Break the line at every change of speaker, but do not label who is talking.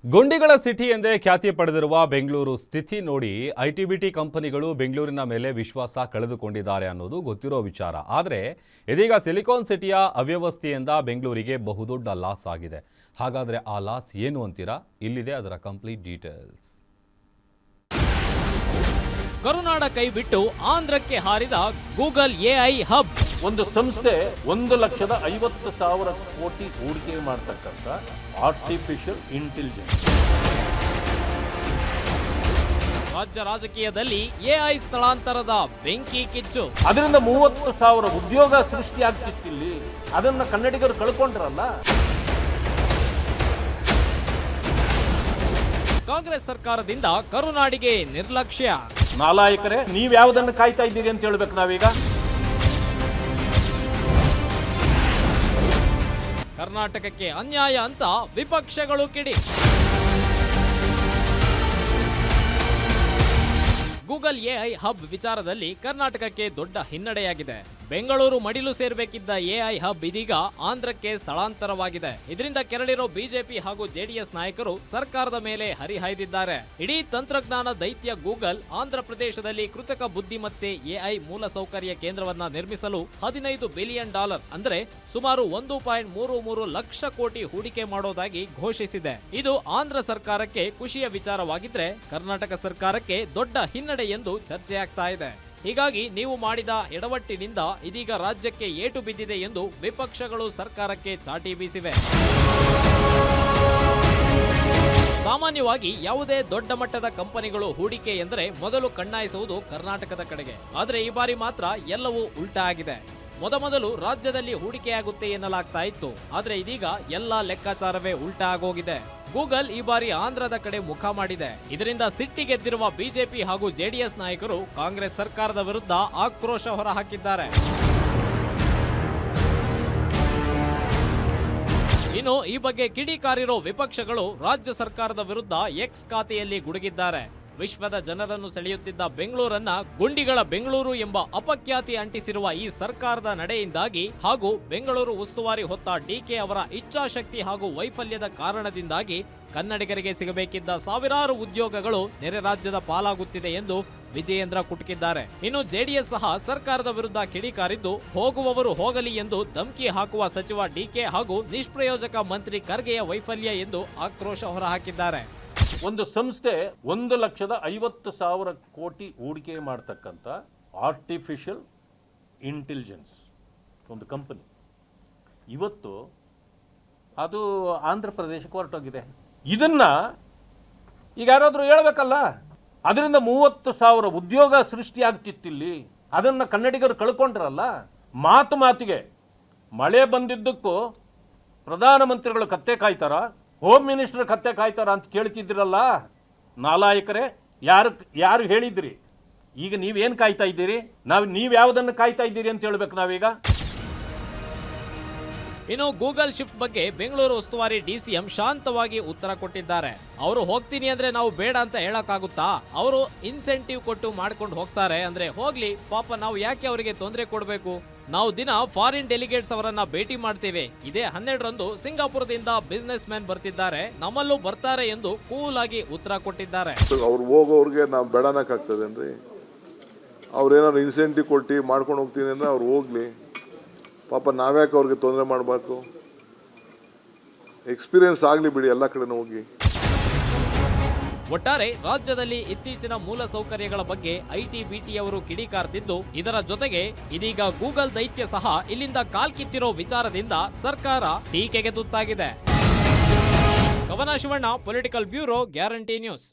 ಗುಂಡಿಗಳ city ಎಂದೇ ಖ್ಯಾತಿ ಪಡೆದಿರುವ ಬೆಂಗಳೂರು ಸ್ಥಿತಿ ನೋಡಿ ಐಟಿ-ಬಿಟಿ ಕಂಪನಿಗಳು ಬೆಂಗಳೂರಿನ ಮೇಲೆ ವಿಶ್ವಾಸ ಕಳೆದುಕೊಂಡಿದ್ದಾರೆ ಅನ್ನೋದು ಗೊತ್ತಿರೋ ವಿಚಾರ. ಆದರೆ ಇದೀಗ ಸಿಲಿಕಾನ್ ಸಿಟಿಯ ಅವ್ಯವಸ್ಥೆಯಿಂದ ಬೆಂಗಳೂರಿಗೆ ಬಹುದೊಡ್ಡ ಲಾಸ್ ಆಗಿದೆ. ಹಾಗಾದರೆ ಆ ಲಾಸ್ ಏನು ಅಂತೀರಾ? ಇಲ್ಲಿದೆ ಅದರ ಕಂಪ್ಲೀಟ್ ಡೀಟೇಲ್ಸ್.
ಕರುನಾಡ ಕೈ ಬಿಟ್ಟು ಆಂಧ್ರಕ್ಕೆ ಹಾರಿದ ಗೂಗಲ್ ಎಐ ಹಬ್.
ಒಂದು ಸಂಸ್ಥೆ 1,50,000 ಕೋಟಿ ಹೂಡಿಕೆ ಮಾಡತಕ್ಕಂಥ ಆರ್ಟಿಫಿಷಿಯಲ್ ಇಂಟೆಲಿಜೆನ್ಸ್.
ರಾಜ್ಯ ರಾಜಕೀಯದಲ್ಲಿ ಎಐ ಸ್ಥಳಾಂತರದ ಬೆಂಕಿ ಕಿಚ್ಚು.
ಅದರಿಂದ 30,000 ಉದ್ಯೋಗ ಸೃಷ್ಟಿಯಾಗ್ತಿತ್ತಿಲ್ಲಿ. ಅದನ್ನ ಕನ್ನಡಿಗರು ಕಳ್ಕೊಂಡ್ರಲ್ಲ.
ಕಾಂಗ್ರೆಸ್ ಸರ್ಕಾರದಿಂದ ಕರುನಾಡಿಗೆ ನಿರ್ಲಕ್ಷ್ಯ.
ನಾಲಾಯಕರೇ, ನೀವ್ ಯಾವ್ದನ್ನು ಕಾಯ್ತಾ ಇದ್ದೀರಿ ಅಂತ ಹೇಳ್ಬೇಕು ನಾವೀಗ.
ಕರ್ನಾಟಕಕ್ಕೆ ಅನ್ಯಾಯ ಅಂತ ವಿಪಕ್ಷಗಳು ಕಿಡಿ. ಗೂಗಲ್ ಎಐ ಹಬ್ ವಿಚಾರದಲ್ಲಿ ಕರ್ನಾಟಕಕ್ಕೆ ದೊಡ್ಡ ಹಿನ್ನಡೆಯಾಗಿದೆ. ಬೆಂಗಳೂರು ಮಡಿಲು ಸೇರಬೇಕಿದ್ದ ಎಐ ಹಬ್ ಇದೀಗ ಆಂಧ್ರಕ್ಕೆ ಸ್ಥಳಾಂತರವಾಗಿದೆ. ಇದರಿಂದ ಕೆರಳಿರೋ ಬಿಜೆಪಿ ಹಾಗೂ ಜೆಡಿಎಸ್ ನಾಯಕರು ಸರ್ಕಾರದ ಮೇಲೆ ಹರಿಹಾಯ್ದಿದ್ದಾರೆ. ಇಡೀ ತಂತ್ರಜ್ಞಾನ ದೈತ್ಯ ಗೂಗಲ್ ಆಂಧ್ರ ಪ್ರದೇಶದಲ್ಲಿ ಕೃತಕ ಬುದ್ಧಿಮತ್ತೆ ಎಐ ಮೂಲಸೌಕರ್ಯ ಕೇಂದ್ರವನ್ನ ನಿರ್ಮಿಸಲು $15 ಬಿಲಿಯನ್ ಅಂದರೆ ಸುಮಾರು 1.33 ಲಕ್ಷ ಕೋಟಿ ಹೂಡಿಕೆ ಮಾಡೋದಾಗಿ ಘೋಷಿಸಿದೆ. ಇದು ಆಂಧ್ರ ಸರ್ಕಾರಕ್ಕೆ ಖುಷಿಯ ವಿಚಾರವಾಗಿದ್ರೆ ಕರ್ನಾಟಕ ಸರ್ಕಾರಕ್ಕೆ ದೊಡ್ಡ ಹಿನ್ನಡೆ ಎಂದು ಚರ್ಚೆಯಾಗ್ತಾ ಇದೆ. ಹೀಗಾಗಿ ನೀವು ಮಾಡಿದ ಎಡವಟ್ಟಿನಿಂದ ಇದೀಗ ರಾಜ್ಯಕ್ಕೆ ಏಟು ಬಿದ್ದಿದೆ ಎಂದು ವಿಪಕ್ಷಗಳು ಸರ್ಕಾರಕ್ಕೆ ಚಾಟಿ ಬೀಸಿವೆ. ಸಾಮಾನ್ಯವಾಗಿ ಯಾವುದೇ ದೊಡ್ಡ ಮಟ್ಟದ ಕಂಪನಿಗಳು ಹೂಡಿಕೆ ಎಂದರೆ ಮೊದಲು ಕಣ್ಣಾಯಿಸುವುದು ಕರ್ನಾಟಕದ ಕಡೆಗೆ. ಆದರೆ ಈ ಬಾರಿ ಮಾತ್ರ ಎಲ್ಲವೂ ಉಲ್ಟಾ ಆಗಿದೆ. ಮೊದಲು ರಾಜ್ಯದಲ್ಲಿ ಹೂಡಿಕೆಯಾಗುತ್ತೆ ಎನ್ನಲಾಗ್ತಾ ಇತ್ತು. ಆದ್ರೆ ಇದೀಗ ಎಲ್ಲ ಲೆಕ್ಕಾಚಾರವೇ ಉಲ್ಟಾ ಆಗೋಗಿದೆ. ಗೂಗಲ್ ಈ ಬಾರಿ ಆಂಧ್ರದ ಕಡೆ ಮುಖ ಮಾಡಿದೆ. ಇದರಿಂದ ಸಿಟ್ಟಿಗೆದ್ದಿರುವ ಬಿಜೆಪಿ ಹಾಗೂ ಜೆಡಿಎಸ್ ನಾಯಕರು ಕಾಂಗ್ರೆಸ್ ಸರ್ಕಾರದ ವಿರುದ್ಧ ಆಕ್ರೋಶ ಹೊರಹಾಕಿದ್ದಾರೆ. ಇನ್ನು ಈ ಬಗ್ಗೆ ಕಿಡಿಕಾರಿರೋ ವಿಪಕ್ಷಗಳು ರಾಜ್ಯ ಸರ್ಕಾರದ ವಿರುದ್ಧ ಎಕ್ಸ್ ಖಾತೆಯಲ್ಲಿ ಗುಡುಗಿದ್ದಾರೆ. ವಿಶ್ವದ ಜನರನ್ನು ಸೆಳೆಯುತ್ತಿದ್ದ ಬೆಂಗಳೂರನ್ನ ಗುಂಡಿಗಳ ಬೆಂಗಳೂರು ಎಂಬ ಅಪಖ್ಯಾತಿ ಅಂಟಿಸಿರುವ ಈ ಸರ್ಕಾರದ ನಡೆಯಿಂದಾಗಿ ಹಾಗೂ ಬೆಂಗಳೂರು ಉಸ್ತುವಾರಿ ಹೊತ್ತ ಡಿಕೆ ಅವರ ಇಚ್ಛಾಶಕ್ತಿ ಹಾಗೂ ವೈಫಲ್ಯದ ಕಾರಣದಿಂದಾಗಿ ಕನ್ನಡಿಗರಿಗೆ ಸಿಗಬೇಕಿದ್ದ ಸಾವಿರಾರು ಉದ್ಯೋಗಗಳು ನೆರೆ ರಾಜ್ಯದ ಪಾಲಾಗುತ್ತಿದೆ ಎಂದು ವಿಜಯೇಂದ್ರ ಕುಟುಕಿದ್ದಾರೆ. ಇನ್ನು ಜೆಡಿಎಸ್ ಸಹ ಸರ್ಕಾರದ ವಿರುದ್ಧ ಕಿಡಿಕಾರಿದ್ದು ಹೋಗುವವರು ಹೋಗಲಿ ಎಂದು ಧಮಕಿ ಹಾಕುವ ಸಚಿವ ಡಿಕೆ ಹಾಗೂ ನಿಷ್ಪ್ರಯೋಜಕ ಮಂತ್ರಿ ಖರ್ಗೆಯ ವೈಫಲ್ಯ ಎಂದು ಆಕ್ರೋಶ ಹೊರಹಾಕಿದ್ದಾರೆ.
ಒಂದು ಸಂಸ್ಥೆ 1,50,000 ಕೋಟಿ ಹೂಡಿಕೆ ಮಾಡತಕ್ಕಂಥ ಆರ್ಟಿಫಿಷಿಯಲ್ ಇಂಟೆಲಿಜೆನ್ಸ್ ಒಂದು ಕಂಪನಿ ಇವತ್ತು ಅದು ಆಂಧ್ರ ಪ್ರದೇಶಕ್ಕೆ ಹೊರಟೋಗಿದೆ. ಇದನ್ನ ಈಗ ಯಾರಾದರೂ ಹೇಳ್ಬೇಕಲ್ಲ. ಅದರಿಂದ 30,000 ಉದ್ಯೋಗ ಸೃಷ್ಟಿಯಾಗ್ತಿತ್ತಿಲ್ಲಿ. ಅದನ್ನ ಕನ್ನಡಿಗರು ಕಳ್ಕೊಂಡ್ರಲ್ಲ. ಮಾತಿಗೆ ಮಳೆ ಬಂದಿದ್ದಕ್ಕೂ ಪ್ರಧಾನಮಂತ್ರಿಗಳು ಕತ್ತೆ ಕಾಯ್ತಾರ, ಹೋಮ್ ಮಿನಿಸ್ಟರ್ ಕತ್ತೆ ಕಾಯ್ತಾರ ಅಂತ ಕೇಳ್ತಿದ್ದೀರಲ್ಲ. ನಾಲಾಯಕರೇ, ಯಾರು ಹೇಳಿದ್ರಿ? ಈಗ ನೀವೇನು ಕಾಯ್ತಾ ಇದ್ದೀರಿ? ನೀವು ಯಾವುದನ್ನು ಕಾಯ್ತಾ ಇದ್ದೀರಿ ಅಂತ ಹೇಳ್ಬೇಕು ನಾವೀಗ.
ಇನ್ನು ಗೂಗಲ್ ಶಿಫ್ಟ್ ಬಗ್ಗೆ ಬೆಂಗಳೂರು ಉಸ್ತುವಾರಿ ಡಿಸಿಎಂ ಶಾಂತವಾಗಿ ಉತ್ತರ ಕೊಟ್ಟಿದ್ದಾರೆ. ಅವರು ಹೋಗ್ತೀನಿ ಅಂದ್ರೆ ನಾವು ಬೇಡ ಅಂತ ಹೇಳಕ್ಕಾಗುತ್ತಾ? ಅವರು ಇನ್ಸೆಂಟಿವ್ ಕೊಟ್ಟು ಮಾಡ್ಕೊಂಡು ಹೋಗ್ತಾರೆ ಅಂದ್ರೆ ಹೋಗ್ಲಿ, ಪಾಪ ನಾವು ಯಾಕೆ ಅವರಿಗೆ ತೊಂದರೆ ಕೊಡಬೇಕು? ನಾವು ದಿನ ಫಾರಿನ್ ಡೆಲಿಗೇಟ್ಸ್ ಅವರನ್ನ ಭೇಟಿ ಮಾಡ್ತೇವೆ. ಇದೇ 12ರಂದು ಸಿಂಗಾಪುರದಿಂದ ಬಿಸ್ನೆಸ್ ಮ್ಯಾನ್ ಬರ್ತಿದ್ದಾರೆ, ನಮ್ಮಲ್ಲೂ ಬರ್ತಾರೆ ಎಂದು ಕೂಲ್ ಆಗಿ ಉತ್ತರ ಕೊಟ್ಟಿದ್ದಾರೆ.
ಅವ್ರು ಹೋಗೋರ್ಗೆ ನಾವು ಬೇಡನಕ್ಕಾಗ್ತದೆ ಅಂದ್ರೆ ಅವ್ರೇನಾದ್ರು ಇನ್ಸೆಂಟಿವ್ ಕೊಟ್ಟು ಮಾಡ್ಕೊಂಡು ಹೋಗ್ತೀನಿ ಅಂದ್ರೆ ಅವ್ರು ಹೋಗ್ಲಿ, ಪಾಪ ನಾವ್ಯಾಕೆ ಅವ್ರಿಗೆ ತೊಂದರೆ ಮಾಡಬೇಕು? ಎಕ್ಸ್ಪೀರಿಯನ್ಸ್ ಆಗಲಿ ಬಿಡಿ, ಎಲ್ಲ ಕಡೆನೂ ಹೋಗಿ.
ಒಟ್ಟಾರೆ ರಾಜ್ಯದಲ್ಲಿ ಇತ್ತೀಚಿನ ಮೂಲ ಸೌಕರ್ಯಗಳ ಬಗ್ಗೆ ಐಟಿ-ಬಿಟಿ ಅವರು ಕಿಡಿಕಾರ್ತಿದ್ದು, ಇದರ ಜೊತೆಗೆ ಇದೀಗ ಗೂಗಲ್ ದೈತ್ಯ ಸಹ ಇಲ್ಲಿಂದ ಕಾಲ್ಕಿತ್ತಿರೋ ವಿಚಾರದಿಂದ ಸರ್ಕಾರ ಟೀಕೆಗೆ ತುತ್ತಾಗಿದೆ. ಕವನ Shivanna, political bureau, guarantee news.